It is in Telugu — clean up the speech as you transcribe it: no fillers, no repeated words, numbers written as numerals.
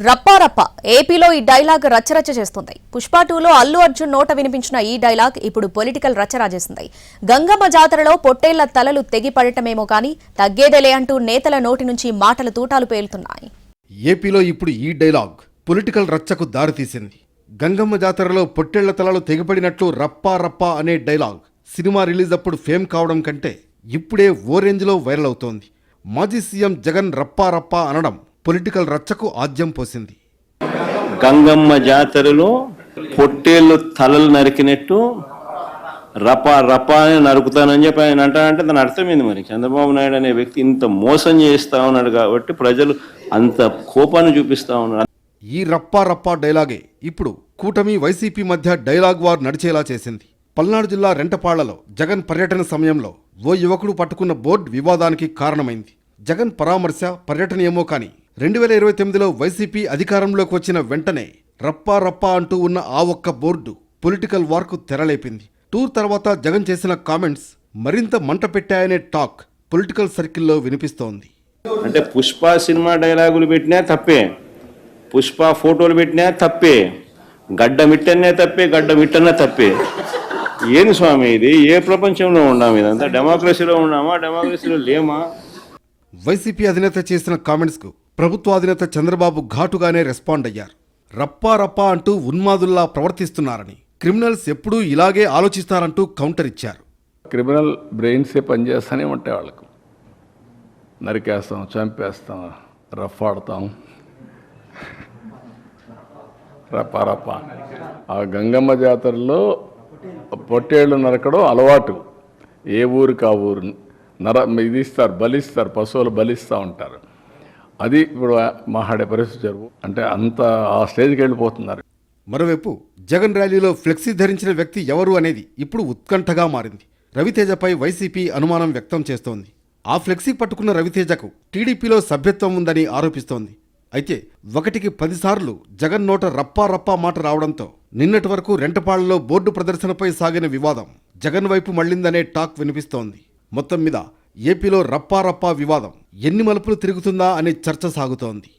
రప్పారప్ప ఏపీలో ఈ డైలాగ్ రచ్చరచ్చ చేస్తుంది. పుష్ప 2లో అల్లు అర్జున్ నోట వినిపించిన ఈ డైలాగ్ ఇప్పుడు పొలిటికల్ రచ్చ రాజేస్తుంది. గంగమ్మ జాతరలో పొట్టేళ్ల తలలు తెగిపడటమేమో కానీ తగ్గేదేలే అంటూ నేతల నోటి నుంచి మాటల తూటాలు పేలుతున్నాయి. ఏపీలో ఇప్పుడు ఈ డైలాగ్ పొలిటికల్ రచ్చకు దారితీసింది. గంగమ్మ జాతరలో పొట్టేళ్ల తలలు తెగిపడినట్లు రప్పా రప్పా అనే డైలాగ్ సినిమా రిలీజ్ అప్పుడు ఫేమ్ కావడం కంటే ఇప్పుడే ఓ రేంజ్లో వైరల్ అవుతోంది. మాజీ సీఎం జగన్ రప్పా రప్పా అనడం పొలిటికల్ రచ్చకు ఆజ్యం పోసింది. గంగమ్మ జాతరలో పొట్టేళ్ళు తలలు నరికినట్టు రపా రపా అని నరుకుతానని చెప్పి ఆయన అంటానంటే దాని అర్థమైంది. మరి చంద్రబాబు నాయుడు అనే వ్యక్తి ఇంత మోసం చేస్తా ఉన్నాడు కాబట్టి ప్రజలు అంత కోపాన్ని చూపిస్తా ఉన్నారు. ఈ రప్పా రప్పా డైలాగే ఇప్పుడు కూటమి వైసీపీ మధ్య డైలాగ్ వార్ నడిచేలా చేసింది. పల్నాడు జిల్లా రెంటపాళ్లలో జగన్ పర్యటన సమయంలో ఓ యువకుడు పట్టుకున్న బోర్డు వివాదానికి కారణమైంది. జగన్ పరామర్శ పర్యటన ఏమో కానీ 2029లో వైసీపీ అధికారంలోకి వచ్చిన వెంటనే రప్పా రప్పా అంటూ ఉన్న ఆ ఒక్క బోర్డు పొలిటికల్ వార్కు తెరలేపింది. టూర్ తర్వాత జగన్ చేసిన కామెంట్స్ మరింత మంట పెట్టాయనే టాక్ పొలిటికల్ సర్కిల్లో వినిపిస్తోంది. అంటే పుష్ప సినిమా డైలాగులు పెట్టినా తప్పే, పుష్ప ఫోటోలు పెట్టినా తప్పే, గడ్డ మిట్టనే తప్పే, గడ్డ మిట్టనే తప్పే. ఏంది స్వామి ఇది? ఏ ప్రపంచంలో ఉన్నాం? ఇదంతా డెమోక్రసీలో ఉన్నామా? డెమోక్రసీలో లేమా? వైసీపీ అధినేత చేసిన కామెంట్స్కు ప్రభుత్వ అధినేత చంద్రబాబు ఘాటుగానే రెస్పాండ్ అయ్యారు. రప్పా రప్పా అంటూ ఉన్మాదుల్లా ప్రవర్తిస్తున్నారని, క్రిమినల్స్ ఎప్పుడూ ఇలాగే ఆలోచిస్తారంటూ కౌంటర్ ఇచ్చారు. క్రిమినల్ బ్రెయిన్సే పనిచేస్తూనే ఉంటాయి వాళ్ళకు. నరికేస్తాం, చంపేస్తాం, రఫాడతాం, రప్పా రప్పా. ఆ గంగమ్మ జాతరలో పొట్టేళ్ళు నరకడం అలవాటు. ఏ ఊరికి ఆ ఊరు ఇది ఇస్తారు, బలిస్తారు, పశువులు బలిస్తూ ఉంటారు. అది ఇప్పుడు మాట్లాడే పరిస్థితి జరుగు అంటే అంత ఆ స్టేజ్కి వెళ్ళిపోతున్నారు. మరోవైపు జగన్ ర్యాలీలో ఫ్లెక్సీ ధరించిన వ్యక్తి ఎవరు అనేది ఇప్పుడు ఉత్కంఠగా మారింది. రవితేజపై వైసీపీ అనుమానం వ్యక్తం చేస్తోంది. ఆ ఫ్లెక్సీ పట్టుకున్న రవితేజకు టీడీపీలో సభ్యత్వం ఉందని ఆరోపిస్తోంది. అయితే 1కి 10 సార్లు జగన్ నోట రప్పా రప్పా మాట రావడంతో నిన్నటి వరకు రెంటపాళ్లలో బోర్డు ప్రదర్శనపై సాగిన వివాదం జగన్ వైపు మళ్లిందనే టాక్ వినిపిస్తోంది. మొత్తం మీద ఏపీలో రప్పా రప్పా వివాదం ఎన్ని మలుపులు తిరుగుతుందా అనే చర్చ సాగుతోంది.